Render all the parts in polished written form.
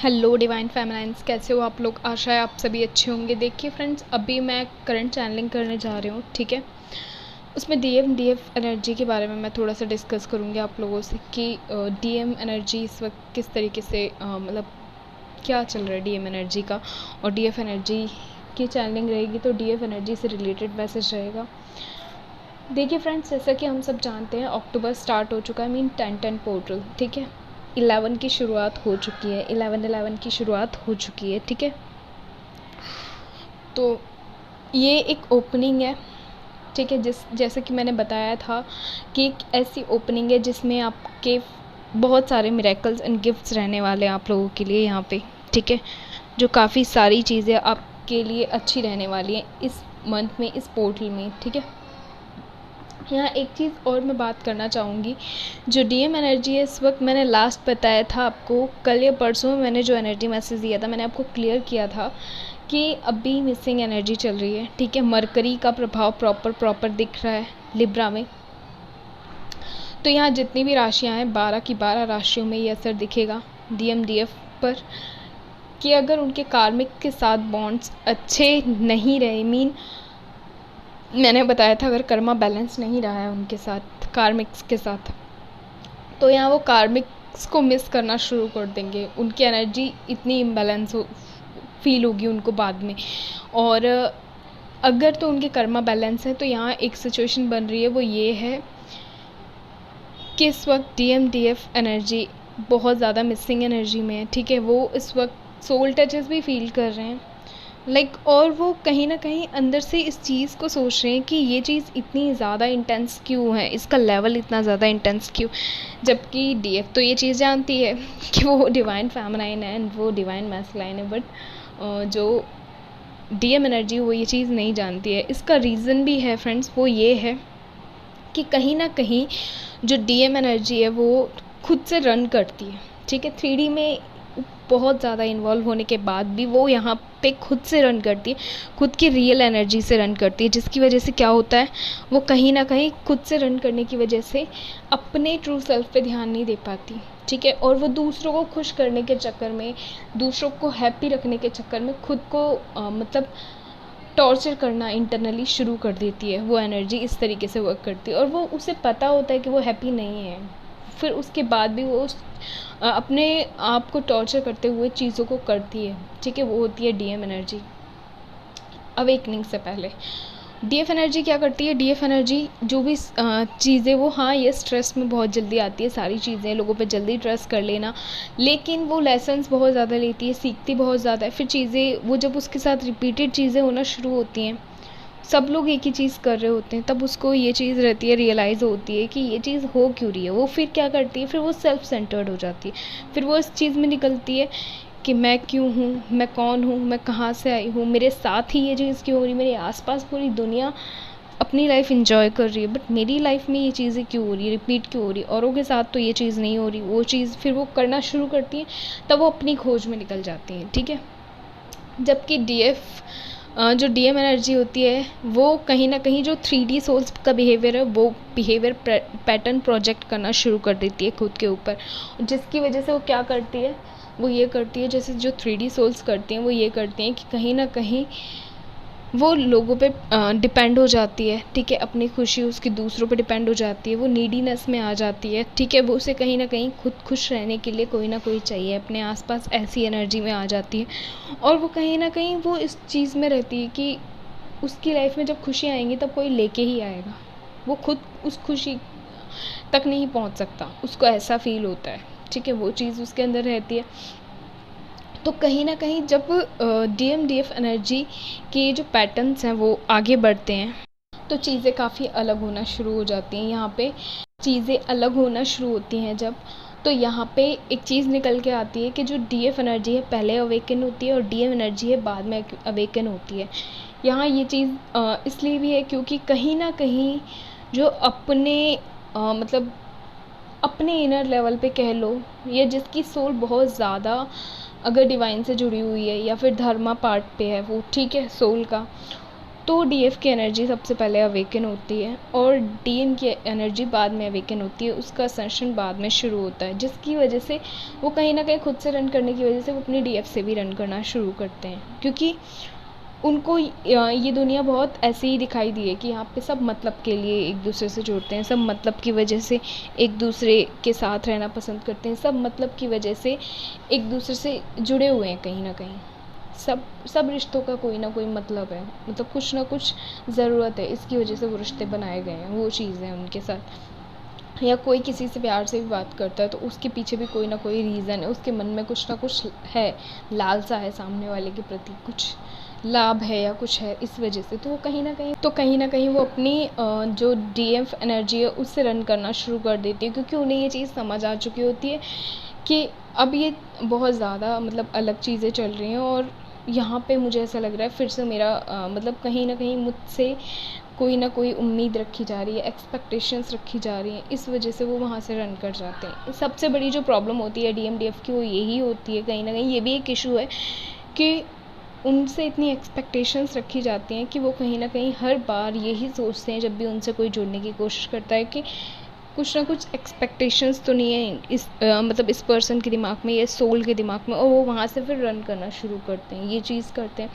Hello divine फेमिनाइन्स, कैसे हो आप लोग। आशा है आप सभी अच्छे होंगे। देखिए फ्रेंड्स, अभी मैं करंट चैनलिंग करने जा रही हूँ, ठीक है। उसमें डीएफ एनर्जी के बारे में मैं थोड़ा सा डिस्कस करूँगी आप लोगों से कि डीएम एनर्जी इस वक्त किस तरीके से मतलब क्या चल रहा है डीएम एनर्जी का, और डीएफ एनर्जी की चैनलिंग रहेगी तो डीएफ एनर्जी से रिलेटेड मैसेज रहेगा। देखिए फ्रेंड्स, जैसा कि हम सब जानते हैं अक्टूबर स्टार्ट हो चुका है, मीन 10-10 पोर्टल, ठीक है। 11 की शुरुआत हो चुकी है, 11-11 की शुरुआत हो चुकी है, ठीक है। तो ये एक ओपनिंग है, ठीक है। जैसे कि मैंने बताया था कि एक ऐसी ओपनिंग है जिसमें आपके बहुत सारे मिरेकल्स एंड गिफ्ट्स रहने वाले हैं आप लोगों के लिए यहाँ पे, ठीक है। जो काफ़ी सारी चीज़ें आपके लिए अच्छी रहने वाली हैं इस मंथ में, इस पोर्टल में, ठीक है। यहाँ एक चीज़ और मैं बात करना चाहूँगी, जो डीएम एनर्जी है इस वक्त, मैंने लास्ट बताया था आपको, कल या परसों में मैंने जो एनर्जी मैसेज दिया था, मैंने आपको क्लियर किया था कि अभी मिसिंग एनर्जी चल रही है, ठीक है। मरकरी का प्रभाव प्रॉपर दिख रहा है लिब्रा में। तो यहाँ जितनी भी राशियाँ हैं, 12 की 12 राशियों में ये असर दिखेगा डीएफ पर, कि अगर उनके कार्मिक के साथ बॉन्ड्स अच्छे नहीं रहे, मीन मैंने बताया था अगर कर्मा बैलेंस नहीं रहा है उनके साथ, कार्मिक्स के साथ, तो यहाँ वो कार्मिक्स को मिस करना शुरू कर देंगे। उनकी एनर्जी इतनी इम्बैलेंस फील होगी उनको बाद में। और अगर तो उनके कर्मा बैलेंस है तो यहाँ एक सिचुएशन बन रही है, वो ये है कि इस वक्त डीएफ एनर्जी बहुत ज़्यादा मिसिंग एनर्जी में है, ठीक है। वो इस वक्त सोल टचेस भी फील कर रहे हैं, और वो कहीं ना कहीं अंदर से इस चीज़ को सोच रहे हैं कि ये चीज़ इतनी ज़्यादा इंटेंस क्यों है, इसका लेवल इतना ज़्यादा इंटेंस क्यों। जबकि डीएफ तो ये चीज़ जानती है कि वो डिवाइन फेमिनाइन है एंड वो डिवाइन मैस्कुलाइन है, बट जो डीएम एनर्जी वो ये चीज़ नहीं जानती है। इसका रीज़न भी है फ्रेंड्स, वो ये है कि कहीं ना कहीं जो डीएम एनर्जी है वो खुद से रन करती है, ठीक है। 3D में बहुत ज़्यादा इन्वॉल्व होने के बाद भी वो यहाँ पे खुद से रन करती है, खुद की रियल एनर्जी से रन करती है, जिसकी वजह से क्या होता है, वो कहीं ना कहीं खुद से रन करने की वजह से अपने ट्रू सेल्फ पे ध्यान नहीं दे पाती, ठीक है। और वो दूसरों को खुश करने के चक्कर में, दूसरों को हैप्पी रखने के चक्कर में खुद को मतलब टॉर्चर करना इंटरनली शुरू कर देती है। वो एनर्जी इस तरीके से वर्क करती है और वो उसे पता होता है कि वो हैप्पी नहीं है, फिर उसके बाद भी वो अपने आप को टॉर्चर करते हुए चीज़ों को करती है, ठीक है। वो होती है डीएम एनर्जी अवेकनिंग से पहले। डीएफ एनर्जी क्या करती है, डीएफ एनर्जी जो भी चीज़ें, वो हाँ ये स्ट्रेस में बहुत जल्दी आती है, सारी चीज़ें लोगों पे जल्दी ट्रस्ट कर लेना, लेकिन वो लेसन्स बहुत ज़्यादा लेती है, सीखती बहुत ज़्यादा है। फिर चीज़ें वो जब उसके साथ रिपीटेड चीज़ें होना शुरू होती हैं, सब लोग एक ही चीज़ कर रहे होते हैं, तब उसको ये चीज़ रहती है, रियलाइज़ होती है कि ये चीज़ हो क्यों रही है। वो फिर क्या करती है, फिर वो सेल्फ सेंटर्ड हो जाती है, फिर वो इस चीज़ में निकलती है कि मैं क्यों हूँ, मैं कौन हूँ, मैं कहाँ से आई हूँ, मेरे साथ ही ये चीज़ क्यों हो रही है, मेरे आसपास पूरी दुनिया अपनी लाइफ इंजॉय कर रही है बट मेरी लाइफ में ये चीज़ें क्यों हो रही है, रिपीट क्यों हो रही है, औरों के साथ तो ये चीज़ नहीं हो रही। वो चीज़ फिर वो करना शुरू करती है, तब वो अपनी खोज में निकल जाती हैं, ठीक है। जबकि जो डीएम एनर्जी होती है वो कहीं ना कहीं जो 3D सोल्स का बिहेवियर है, वो बिहेवियर पैटर्न प्रोजेक्ट करना शुरू कर देती है खुद के ऊपर, जिसकी वजह से वो क्या करती है, वो ये करती है, जैसे जो 3D सोल्स करती हैं वो ये करती हैं कि कहीं ना कहीं वो लोगों पे डिपेंड हो जाती है, ठीक है। अपनी खुशी उसकी दूसरों पे डिपेंड हो जाती है, वो नीडीनेस में आ जाती है, ठीक है। वो उसे कहीं ना कहीं खुद खुश रहने के लिए कोई ना कोई चाहिए अपने आसपास, ऐसी एनर्जी में आ जाती है। और वो कहीं ना कहीं वो इस चीज़ में रहती है कि उसकी लाइफ में जब खुशी आएंगी तब कोई लेके ही आएगा, वो खुद उस खुशी तक नहीं पहुंच सकता, उसको ऐसा फील होता है, ठीक है। वो चीज़ उसके अंदर रहती है। तो कहीं ना कहीं जब डीएफ एनर्जी के जो पैटर्न्स हैं वो आगे बढ़ते हैं तो चीज़ें काफ़ी अलग होना शुरू हो जाती हैं। यहाँ पे चीज़ें अलग होना शुरू होती हैं जब, तो यहाँ पे एक चीज़ निकल के आती है कि जो डीएफ एनर्जी है पहले अवेकन होती है और डीएम एनर्जी है बाद में अवेकन होती है। यहाँ ये चीज़ इसलिए भी है क्योंकि कहीं ना कहीं जो अपने मतलब अपने इनर लेवल पे कह लो, या जिसकी सोल बहुत ज़्यादा अगर डिवाइन से जुड़ी हुई है या फिर धर्मा पार्ट पे है वो, ठीक है, सोल का, तो डीएफ की एनर्जी सबसे पहले अवेकन होती है और डीएम की एनर्जी बाद में अवेकन होती है, उसका असcension बाद में शुरू होता है, जिसकी वजह से वो कहीं ना कहीं खुद से रन करने की वजह से वो अपनी डीएफ से भी रन करना शुरू करते हैं, क्योंकि उनको ये दुनिया बहुत ऐसे ही दिखाई दी है कि यहाँ पे सब मतलब के लिए एक दूसरे से जुड़ते हैं, सब मतलब की वजह से एक दूसरे के साथ रहना पसंद करते हैं, सब मतलब की वजह से एक दूसरे से जुड़े हुए हैं कहीं ना कहीं। सब रिश्तों का कोई ना कोई मतलब है, मतलब कुछ ना कुछ ज़रूरत है, इसकी वजह से वो रिश्ते बनाए गए हैं, वो चीज़ें हैं उनके साथ। या कोई किसी से प्यार से भी बात करता है तो उसके पीछे भी कोई ना कोई रीज़न है, उसके मन में कुछ ना कुछ है, लालसा है सामने वाले के प्रति, कुछ लाभ है या कुछ है, इस वजह से तो वो कहीं ना कहीं वो अपनी जो डीएफ एनर्जी है उससे रन करना शुरू कर देती है, क्योंकि उन्हें ये चीज़ समझ आ चुकी होती है कि अब ये बहुत ज़्यादा मतलब अलग चीज़ें चल रही हैं और यहाँ पे मुझे ऐसा लग रहा है फिर से मेरा मतलब कहीं ना कहीं मुझसे कोई ना कोई उम्मीद रखी जा रही है, एक्सपेक्टेशंस रखी जा रही हैं, इस वजह से वो वहाँ से रन कर जाते हैं। सबसे बड़ी जो प्रॉब्लम होती है डीएम डीएफ की वो यही होती है, कहीं ना कहीं ये भी एक इशू है कि उनसे इतनी एक्सपेक्टेशंस रखी जाती हैं कि वो कहीं ना कहीं हर बार यही सोचते हैं जब भी उनसे कोई जुड़ने की कोशिश करता है कि कुछ ना कुछ एक्सपेक्टेशंस तो नहीं है इस मतलब इस पर्सन के दिमाग में या सोल के दिमाग में, और वो वहाँ से फिर रन करना शुरू करते हैं, ये चीज़ करते हैं।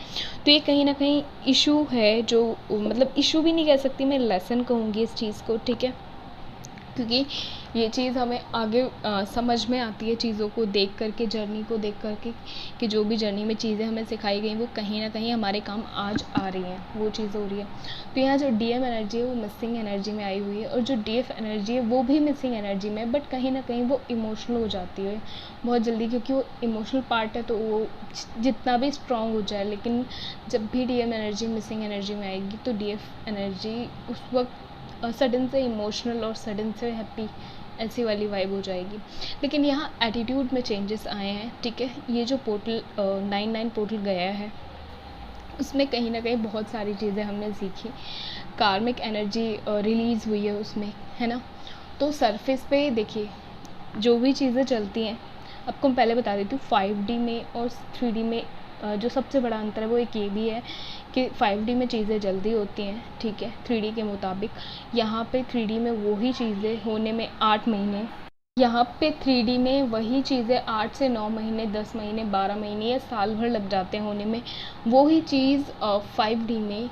तो ये कहीं ना कहीं इशू है, जो मतलब इशू भी नहीं कह सकती मैं, लेसन कहूँगी इस चीज़ को, ठीक है, क्योंकि ये चीज़ हमें आगे समझ में आती है चीज़ों को देख करके, जर्नी को देख करके, कि जो भी जर्नी में चीज़ें हमें सिखाई गई वो कहीं ना कहीं हमारे काम आज आ रही हैं, वो चीज़ हो रही है। तो यहाँ जो डीएम एनर्जी है वो मिसिंग एनर्जी में आई हुई है, और जो डीएफ एनर्जी है वो भी मिसिंग एनर्जी में है, बट कहीं ना कहीं वो इमोशनल हो जाती है बहुत जल्दी, क्योंकि वो इमोशनल पार्ट है, तो वो जितना भी स्ट्रॉन्ग हो जाए, लेकिन जब भी डीएम एनर्जी मिसिंग एनर्जी में आएगी तो डीएफ एनर्जी उस वक्त सडन से इमोशनल और सडन से हैप्पी ऐसी वाली वाइब हो जाएगी। लेकिन यहाँ एटीट्यूड में चेंजेस आए हैं, ठीक है। ये जो पोर्टल 9-9 पोर्टल गया है उसमें कहीं ना कहीं बहुत सारी चीज़ें हमने सीखी, कार्मिक एनर्जी रिलीज़ हुई है उसमें, है ना। तो सरफेस पे देखिए जो भी चीज़ें चलती हैं, आपको मैं पहले बता देती हूँ 5D में और 3D में जो सबसे बड़ा अंतर है वो एक ये भी है कि 5D में चीज़ें जल्दी होती हैं, ठीक है, 3D के मुताबिक। यहाँ पे 3D में वही चीज़ें होने में 8 महीने, यहाँ पे 3D में वही चीज़ें 8 से 9 महीने, 10 महीने, 12 महीने या साल भर लग जाते हैं होने में। वही चीज़ 5D में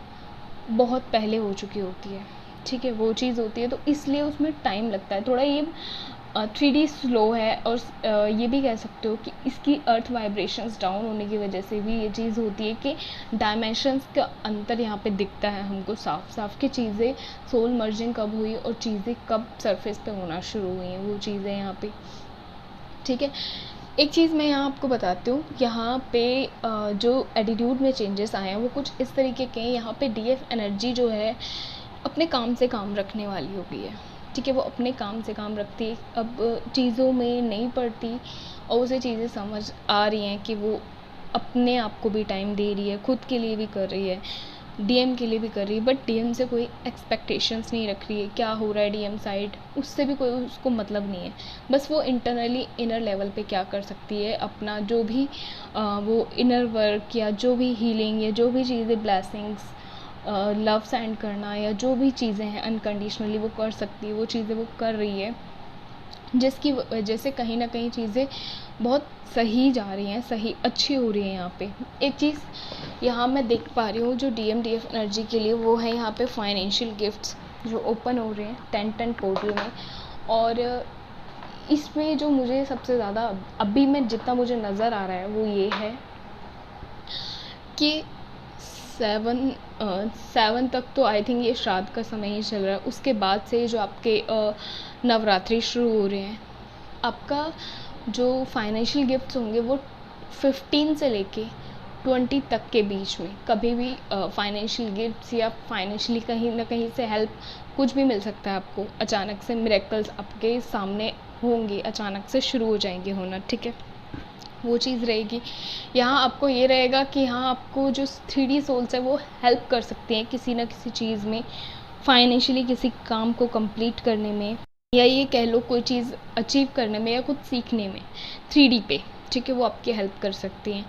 बहुत पहले हो चुकी होती है, ठीक है, वो चीज़ होती है, तो इसलिए उसमें टाइम लगता है थोड़ा। ये 3D स्लो है, और ये भी कह सकते हो कि इसकी अर्थ वाइब्रेशंस डाउन होने की वजह से भी ये चीज़ होती है कि डायमेंशंस का अंतर यहाँ पे दिखता है हमको साफ साफ, कि चीज़ें सोल मर्जिंग कब हुई और चीज़ें कब सरफेस पे होना शुरू हुई हैं, वो चीज़ें यहाँ पे, ठीक है। एक चीज़ मैं यहाँ आपको बताती हूँ, यहाँ पे जो एटीट्यूड में चेंजेस आए हैं वो कुछ इस तरीके के हैं। यहाँ पे डीएफ एनर्जी जो है अपने काम से काम रखने वाली हो गई है, ठीक है, वो अपने काम से काम रखती है, अब चीज़ों में नहीं पड़ती, और उसे चीज़ें समझ आ रही हैं कि वो अपने आप को भी टाइम दे रही है, खुद के लिए भी कर रही है, डीएम के लिए भी कर रही है, बट डीएम से कोई एक्सपेक्टेशंस नहीं रख रही है, क्या हो रहा है डीएम साइड उससे भी कोई उसको मतलब नहीं है। बस वो इंटरनली इनर लेवल पे क्या कर सकती है, अपना जो भी वो इनर वर्क या जो भी हीलिंग या जो भी चीज़ें ब्लेसिंग्स, लव सेंड करना या जो भी चीज़ें हैं अनकंडीशनली वो कर सकती है, वो चीज़ें वो कर रही है, जिसकी वजह से कहीं ना कहीं चीज़ें बहुत सही जा रही हैं, सही अच्छी हो रही हैं। यहाँ पे एक चीज़ यहाँ मैं देख पा रही हूँ जो डीएम डीएफ एनर्जी के लिए, वो है यहाँ पे फाइनेंशियल गिफ्ट्स जो ओपन हो रहे हैं 10-10 पोर्टल में। और इसमें जो मुझे सबसे ज़्यादा अभी में जितना मुझे नज़र आ रहा है वो ये है कि 7 तक तो आई थिंक ये श्राद्ध का समय ही चल रहा है, उसके बाद से जो आपके नवरात्रि शुरू हो रहे हैं, आपका जो फाइनेंशियल गिफ्ट्स होंगे वो 15 से लेके 20 तक के बीच में कभी भी फाइनेंशियल गिफ्ट्स या फाइनेंशियली कहीं ना कहीं से हेल्प कुछ भी मिल सकता है आपको। अचानक से मिरेकल्स आपके सामने होंगे, अचानक से शुरू हो जाएंगे होना, ठीक है, वो चीज़ रहेगी। यहाँ आपको ये रहेगा कि हाँ आपको जो 3D सोल्स है वो हेल्प कर सकती हैं किसी न किसी चीज़ में, फाइनेंशियली किसी काम को कंप्लीट करने में, या ये कह लो कोई चीज़ अचीव करने में या कुछ सीखने में 3D पे, ठीक है, वो आपकी हेल्प कर सकती हैं।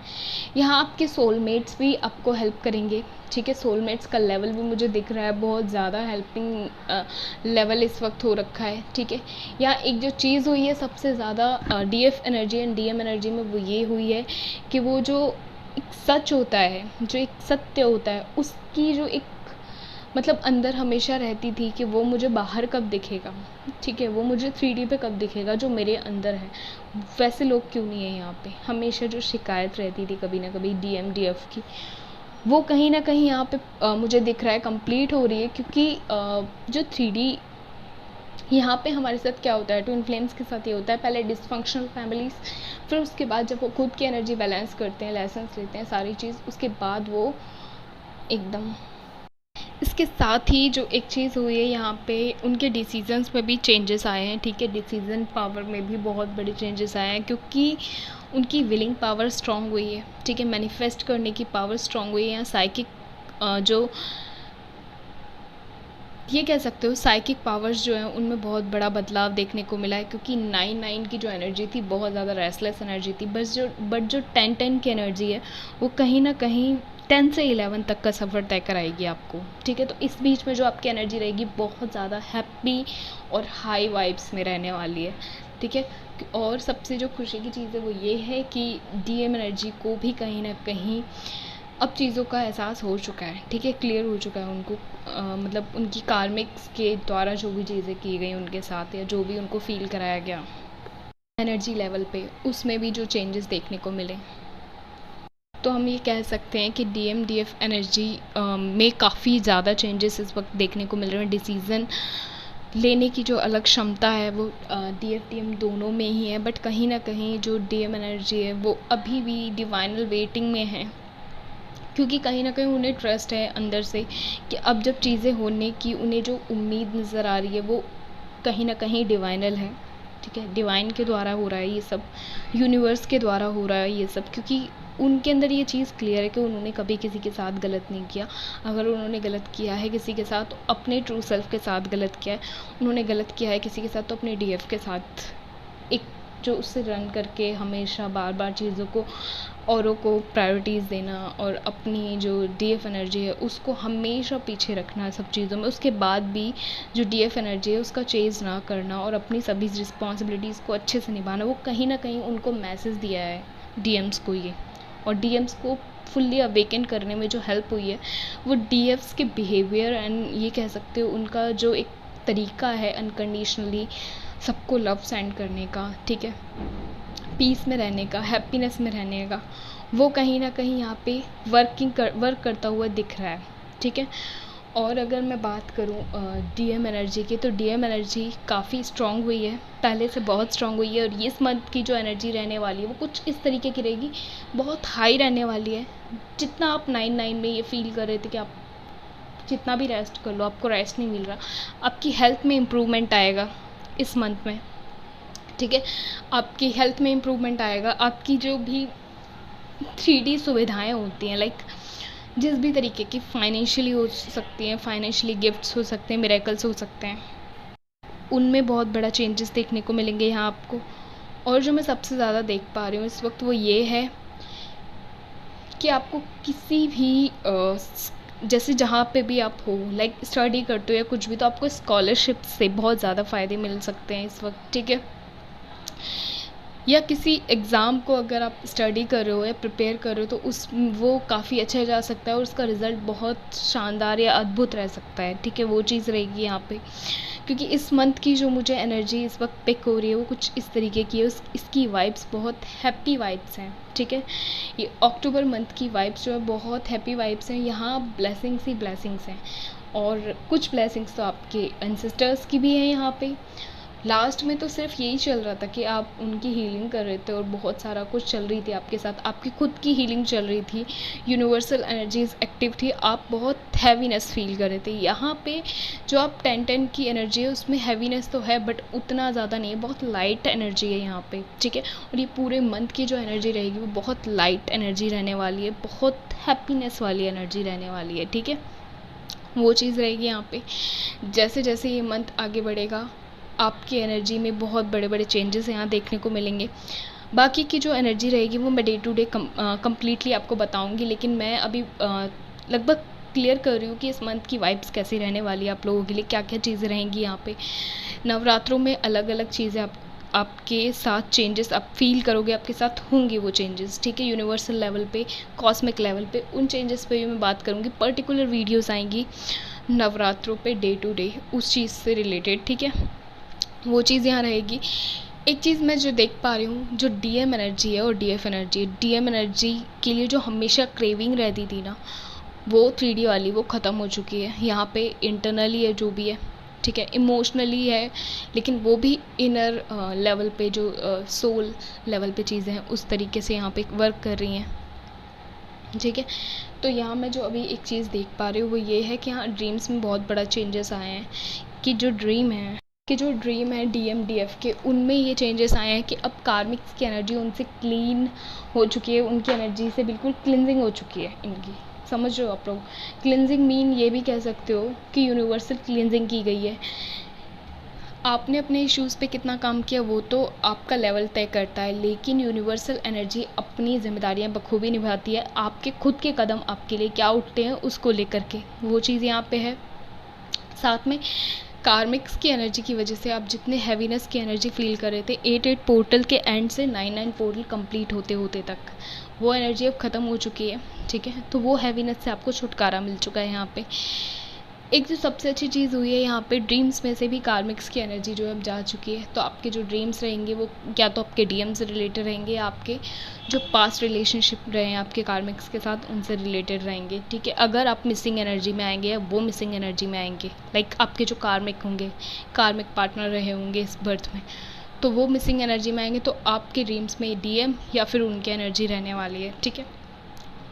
यहाँ आपके सोलमेट्स भी आपको हेल्प करेंगे, ठीक है। सोलमेट्स का लेवल भी मुझे दिख रहा है बहुत ज़्यादा हेल्पिंग लेवल इस वक्त हो रखा है, ठीक है। यहाँ एक जो चीज़ हुई है सबसे ज़्यादा DF energy and DM energy में, वो ये हुई है कि वो जो एक सच होता है, जो एक सत्य होता है, उसकी जो एक मतलब अंदर हमेशा रहती थी कि वो मुझे बाहर कब दिखेगा, ठीक है, वो मुझे 3D पे कब दिखेगा, जो मेरे अंदर है। वैसे लोग क्यों नहीं है यहाँ पे, हमेशा जो शिकायत रहती थी कभी ना कभी डीएम डीएफ की, वो कहीं ना कहीं यहाँ पे मुझे दिख रहा है कंप्लीट हो रही है। क्योंकि जो 3D यहाँ पे हमारे साथ क्या होता है, ट्विन फ्लेम्स के साथ ये होता है, पहले डिसफंक्शनल फैमिलीज, फिर उसके बाद जब वो खुद की एनर्जी बैलेंस करते हैं, लेसन्स लेते हैं, सारी चीज़, उसके बाद वो एकदम। इसके साथ ही जो एक चीज़ हुई है यहाँ पे, उनके डिसीजंस में भी चेंजेस आए हैं, ठीक है। डिसीजन पावर में भी बहुत बड़े चेंजेस आए हैं, क्योंकि उनकी विलिंग पावर स्ट्रांग हुई है, ठीक है। मैनिफेस्ट करने की पावर स्ट्रांग हुई है। यहाँ साइकिक जो ये कह सकते हो साइकिक पावर्स जो हैं उनमें बहुत बड़ा बदलाव देखने को मिला है, क्योंकि 9-9 की जो एनर्जी थी बहुत ज़्यादा रेस्टलेस एनर्जी थी, बट जो 10-10 की एनर्जी है वो कहीं ना कहीं 10 से 11 तक का सफ़र तय कराएगी आपको, ठीक है। तो इस बीच में जो आपकी एनर्जी रहेगी बहुत ज़्यादा हैप्पी और हाई वाइब्स में रहने वाली है, ठीक है। और सबसे जो खुशी की चीज़ है वो ये है कि डीएम एनर्जी को भी कहीं ना कहीं अब चीज़ों का एहसास हो चुका है, ठीक है, क्लियर हो चुका है उनको। मतलब उनकी कार्मिक्स के द्वारा जो भी चीज़ें की गई उनके साथ, या जो भी उनको फील कराया गया एनर्जी लेवल पे, उसमें भी जो चेंजेस देखने को मिले, तो हम ये कह सकते हैं कि डीएम डीएफ एनर्जी में काफ़ी ज़्यादा चेंजेस इस वक्त देखने को मिल रहे हैं। डिसीज़न लेने की जो अलग क्षमता है वो डीएफ डीएम दोनों में ही है, बट कहीं ना कहीं जो डीएम एनर्जी है वो अभी भी डिवाइनल वेटिंग में है, क्योंकि कहीं ना कहीं उन्हें ट्रस्ट है अंदर से कि अब जब चीज़ें होने की उन्हें जो उम्मीद नज़र आ रही है वो कहीं ना कहीं डिवाइनल है, ठीक है। डिवाइन के द्वारा हो रहा है ये सब, यूनिवर्स के द्वारा हो रहा है ये सब, क्योंकि उनके अंदर ये चीज़ क्लियर है कि उन्होंने कभी किसी के साथ गलत नहीं किया। अगर उन्होंने गलत किया है किसी के साथ तो अपने ट्रू सेल्फ के साथ गलत किया है, उन्होंने गलत किया है किसी के साथ तो अपने डीएफ के साथ, एक जो उससे रन करके हमेशा बार बार चीज़ों को औरों को प्रायोरिटीज़ देना और अपनी जो डीएफ एनर्जी है उसको हमेशा पीछे रखना सब चीज़ों में, उसके बाद भी जो डीएफ एनर्जी है उसका चेज़ ना करना और अपनी सभी रिस्पॉन्सिबिलिटीज़ को अच्छे से निभाना, वो कहीं ना कहीं उनको मैसेज दिया है डीएम्स को ये। और डीएम्स को फुल्ली अवेकन करने में जो हेल्प हुई है वो डीएफ्स के बिहेवियर एंड ये कह सकते हो उनका जो एक तरीका है अनकंडीशनली सबको लव सेंड करने का, ठीक है, पीस में रहने का, हैप्पीनेस में रहने का, वो कहीं ना कहीं यहाँ पे वर्क करता हुआ दिख रहा है, ठीक है। और अगर मैं बात करूँ डीएम एनर्जी की, तो डीएम एनर्जी काफ़ी स्ट्रॉन्ग हुई है, पहले से बहुत स्ट्रॉन्ग हुई है। और ये इस मंथ की जो एनर्जी रहने वाली है वो कुछ इस तरीके की रहेगी, बहुत हाई रहने वाली है। जितना आप 9-9 में ये फील कर रहे थे कि आप जितना भी रेस्ट कर लो आपको रेस्ट नहीं मिल रहा, आपकी हेल्थ में इम्प्रूवमेंट आएगा इस मंथ में, ठीक है। आपकी हेल्थ में इम्प्रूवमेंट आएगा, आपकी जो भी 3D सुविधाएं होती हैं, लाइक जिस भी तरीके की फाइनेंशियली हो सकती हैं, फाइनेंशियली गिफ्ट्स हो सकते हैं, मिरेकल्स हो सकते हैं, उनमें बहुत बड़ा चेंजेस देखने को मिलेंगे यहाँ आपको। और जो मैं सबसे ज़्यादा देख पा रही हूँ इस वक्त वो ये है कि आपको किसी भी जैसे जहाँ पे भी आप हो, लाइक स्टडी करते हो या कुछ भी, तो आपको स्कॉलरशिप से बहुत ज़्यादा फ़ायदे मिल सकते हैं इस वक्त, ठीक है। या किसी एग्ज़ाम को अगर आप स्टडी कर रहे हो या प्रिपेयर कर रहे हो तो वो काफ़ी अच्छा जा सकता है और उसका रिज़ल्ट बहुत शानदार या अद्भुत रह सकता है, ठीक है। वो चीज़ रहेगी यहाँ पे, क्योंकि इस मंथ की जो मुझे एनर्जी इस वक्त पिक हो रही है वो कुछ इस तरीके की है, इसकी वाइब्स बहुत हैप्पी वाइब्स हैं, ठीक है। ये अक्टूबर मंथ की वाइब्स जो है बहुत हैप्पी वाइब्स हैं, यहाँ ब्लेसिंग्स ही ब्लेसिंग्स हैं। और कुछ ब्लेसिंग्स तो आपके एंसेस्टर्स की भी हैं यहाँ पे। लास्ट में तो सिर्फ यही चल रहा था कि आप उनकी हीलिंग कर रहे थे और बहुत सारा कुछ चल रही थी आपके साथ, आपकी खुद की हीलिंग चल रही थी, यूनिवर्सल एनर्जीज एक्टिव थी, आप बहुत हैवीनेस फील कर रहे थे। यहाँ पे जो आप 10-10 की एनर्जी है उसमें हैवीनेस तो है बट उतना ज़्यादा नहीं है, बहुत लाइट एनर्जी है यहाँ पे, ठीक है। और ये पूरे मंथ की जो एनर्जी रहेगी वो बहुत लाइट एनर्जी रहने वाली है, बहुत हैप्पीनेस वाली एनर्जी रहने वाली है, ठीक है। वो चीज़ रहेगी यहाँ पे। जैसे जैसे ये मंथ आगे बढ़ेगा आपकी एनर्जी में बहुत बड़े बड़े चेंजेस यहाँ देखने को मिलेंगे। बाकी की जो एनर्जी रहेगी वो मैं डे टू डे कम्प्लीटली आपको बताऊंगी, लेकिन मैं अभी लगभग क्लियर कर रही हूँ कि इस मंथ की वाइब्स कैसी रहने वाली है आप लोगों के लिए, क्या क्या चीज़ें रहेंगी यहाँ पे। नवरात्रों में अलग अलग चीज़ें आपके साथ चेंजेस आप फील करोगे, आपके साथ होंगी वो चेंजेस, ठीक है। यूनिवर्सल लेवल पे, कॉस्मिक लेवल पे, उन चेंजेस पे भी मैं बात करूँगी। पर्टिकुलर वीडियोस आएंगी नवरात्रों पे डे टू डे उस चीज़ से रिलेटेड, ठीक है। वो चीज़ यहाँ रहेगी। एक चीज़ मैं जो देख पा रही हूँ, जो डीएम एनर्जी है और डीएफ एनर्जी है, डीएम एनर्जी के लिए जो हमेशा क्रेविंग रहती थी ना, वो 3D वाली वो ख़त्म हो चुकी है। यहाँ पे इंटरनली है जो भी है, ठीक है, इमोशनली है, लेकिन वो भी इनर लेवल पे जो सोल लेवल पे चीज़ें हैं उस तरीके से यहाँ पे वर्क कर रही हैं, ठीक है। तो यहाँ मैं जो अभी एक चीज़ देख पा रही हूँ वो ये है कि हाँ, ड्रीम्स में बहुत बड़ा चेंजेस आए हैं, कि जो ड्रीम है डीएम डीएफ के, उनमें ये चेंजेस आए हैं कि अब कार्मिक्स की एनर्जी उनसे क्लीन हो चुकी है, उनकी एनर्जी से बिल्कुल क्लिनजिंग हो चुकी है इनकी। समझ रहे हो आप लोग? क्लिनजिंग मीन ये भी कह सकते हो कि यूनिवर्सल क्लिनजिंग की गई है। आपने अपने इश्यूज़ पे कितना काम किया वो तो आपका लेवल तय करता है, लेकिन यूनिवर्सल एनर्जी अपनी जिम्मेदारियां बखूबी निभाती है। आपके खुद के कदम आपके लिए क्या उठते हैं उसको लेकर के, वो चीज़ यहाँ पे है। साथ में कार्मिक्स की एनर्जी की वजह से आप जितने हैवीनेस की एनर्जी फील कर रहे थे 8 पोर्टल के एंड से 9 पोर्टल कंप्लीट होते होते तक, वो एनर्जी अब ख़त्म हो चुकी है, ठीक है। तो वो हैवीनेस से आपको छुटकारा मिल चुका है यहाँ पे। एक जो सबसे अच्छी चीज़ हुई है यहाँ पे, ड्रीम्स में से भी कार्मिक्स की एनर्जी जो है अब जा चुकी है। तो आपके जो ड्रीम्स रहेंगे वो क्या तो आपके डीएम से रिलेटेड रहेंगे, या आपके जो पास्ट रिलेशनशिप रहे हैं आपके कार्मिक्स के साथ उनसे रिलेटेड रहेंगे, ठीक है। अगर आप मिसिंग एनर्जी में आएंगे या वो मिसिंग एनर्जी में आएंगे, लाइक आपके जो कार्मिक होंगे, कार्मिक पार्टनर रहे होंगे इस बर्थ में, तो वो मिसिंग एनर्जी में आएंगे तो आपके ड्रीम्स में डीएम या फिर उनकी एनर्जी रहने वाली है, ठीक है।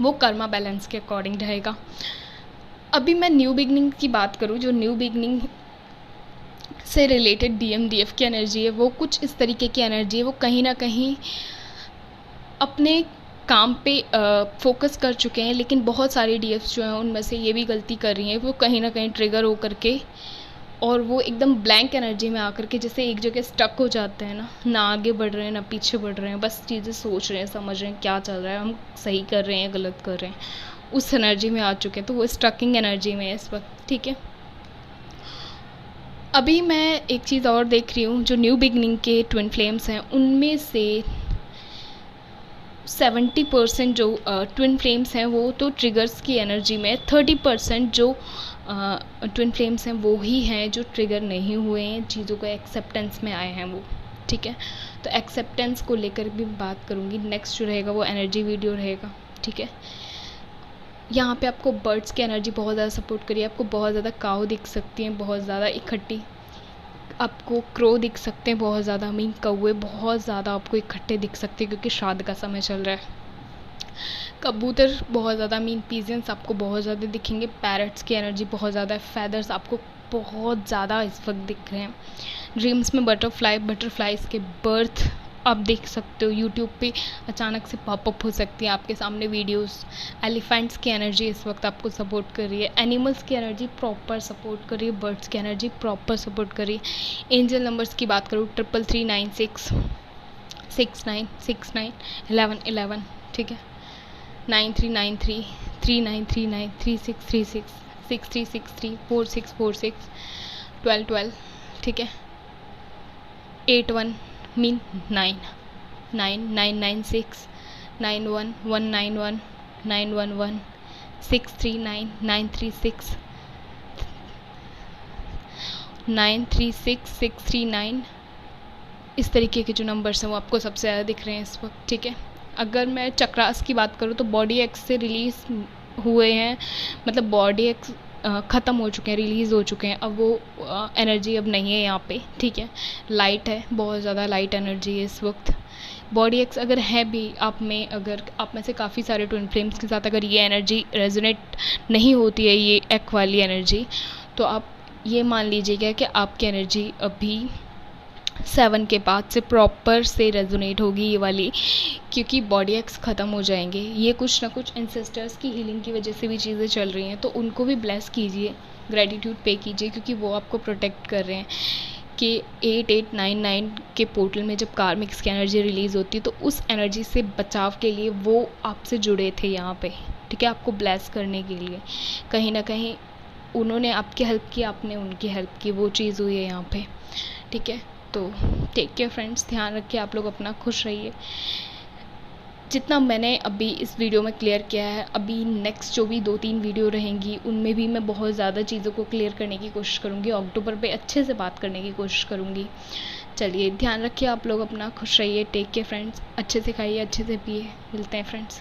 वो कर्मा बैलेंस के अकॉर्डिंग रहेगा। अभी मैं न्यू बिगनिंग की बात करूँ, जो न्यू बिगनिंग से रिलेटेड डीएम डीएफ की एनर्जी है वो कुछ इस तरीके की एनर्जी है, वो कहीं ना कहीं अपने काम पे फोकस कर चुके हैं, लेकिन बहुत सारे डीएफ्स जो हैं उनमें से ये भी गलती कर रही हैं, वो कहीं ना कहीं ट्रिगर हो करके और वो एकदम ब्लैंक एनर्जी में आकर के जैसे एक जगह स्टक हो जाते हैं ना आगे बढ़ रहे हैं ना पीछे बढ़ रहे हैं, बस चीज़ें सोच रहे हैं, समझ रहे हैं क्या चल रहा है, हम सही कर रहे हैं या गलत कर रहे हैं, उस एनर्जी में आ चुके हैं। तो वो स्ट्रकिंग एनर्जी में है इस वक्त, ठीक है। अभी मैं एक चीज़ और देख रही हूँ, जो न्यू बिगनिंग के ट्विन फ्लेम्स हैं उनमें से 70% जो ट्विन फ्लेम्स हैं वो तो ट्रिगर्स की एनर्जी में, 30% जो ट्विन फ्लेम्स हैं वो ही हैं जो ट्रिगर नहीं हुए हैं, चीज़ों को एक्सेप्टेंस में आए हैं वो, ठीक है। तो एक्सेप्टेंस को लेकर भी बात करूँगी। नेक्स्ट जो रहेगा वो एनर्जी वीडियो रहेगा, ठीक है। यहाँ पे आपको बर्ड्स की एनर्जी बहुत ज़्यादा सपोर्ट करिए, आपको बहुत ज़्यादा काऊ दिख सकती हैं, बहुत ज़्यादा इकट्ठी, आपको क्रो दिख सकते हैं बहुत ज़्यादा, मीन कौवे बहुत ज़्यादा आपको इकट्ठे दिख सकते हैं क्योंकि श्राद्ध का समय चल रहा है। कबूतर बहुत ज़्यादा, मीन पीजेंट्स आपको बहुत ज़्यादा दिखेंगे। पैरट्स की एनर्जी बहुत ज़्यादा है। फेदर्स आपको बहुत ज़्यादा इस वक्त दिख रहे हैं। ड्रीम्स में बटरफ्लाइज के बर्थ आप देख सकते हो, यूट्यूब पे अचानक से पॉपअप हो सकती है आपके सामने वीडियोस। एलिफेंट्स की एनर्जी इस वक्त आपको सपोर्ट कर रही है। एनिमल्स की एनर्जी प्रॉपर सपोर्ट कर रही है। बर्ड्स की एनर्जी प्रॉपर सपोर्ट कर रही है। एंजल नंबर्स की बात करूँ 3396 69 69 11 11, ठीक है। 9393 3939 3636 6363 4646 12 12, ठीक है। 81 मीन 9 9996 91 191 911 639 936 936 639, इस तरीके के जो नंबर्स हैं वो आपको सबसे ज़्यादा दिख रहे हैं इस वक्त, ठीक है। अगर मैं चक्रास की बात करूँ तो बॉडी एक्स से रिलीज़ हुए हैं, मतलब बॉडी एक्स ख़त्म हो चुके हैं, रिलीज़ हो चुके हैं। अब वो एनर्जी अब नहीं है यहाँ पे, ठीक है। लाइट है, बहुत ज़्यादा लाइट एनर्जी है इस वक्त। बॉडी एक्स अगर है भी आप में, अगर आप में से काफ़ी सारे ट्विन फ्लेम्स के साथ अगर ये एनर्जी रेजोनेट नहीं होती है, ये एक् वाली एनर्जी, तो आप ये मान लीजिएगा कि आपकी एनर्जी अभी 7 के बाद से प्रॉपर से रेजोनेट होगी ये वाली, क्योंकि बॉडी एक्स ख़त्म हो जाएंगे। ये कुछ ना कुछ एंसेस्टर्स की हीलिंग की वजह से भी चीज़ें चल रही हैं, तो उनको भी ब्लेस कीजिए, ग्रेटिट्यूड पे कीजिए, क्योंकि वो आपको प्रोटेक्ट कर रहे हैं। कि 8899 के पोर्टल में जब कार्मिक्स की एनर्जी रिलीज़ होती है तो उस एनर्जी से बचाव के लिए वो आपसे जुड़े थे यहाँ पे, ठीक है, आपको ब्लेस करने के लिए। कहीं ना कहीं उन्होंने आपकी हेल्प की, आपने उनकी हेल्प की, वो चीज़ हुई है यहाँ पे, ठीक है। तो टेक केयर फ्रेंड्स, ध्यान रखिए आप लोग अपना, खुश रहिए। जितना मैंने अभी इस वीडियो में क्लियर किया है, अभी नेक्स्ट जो भी 2-3 वीडियो रहेंगी उनमें भी मैं बहुत ज़्यादा चीज़ों को क्लियर करने की कोशिश करूँगी, अक्टूबर पे अच्छे से बात करने की कोशिश करूँगी। चलिए ध्यान रखिए आप लोग अपना, खुश रहिए, टेक केयर फ्रेंड्स, अच्छे से खाइए, अच्छे से पिए, मिलते हैं फ्रेंड्स।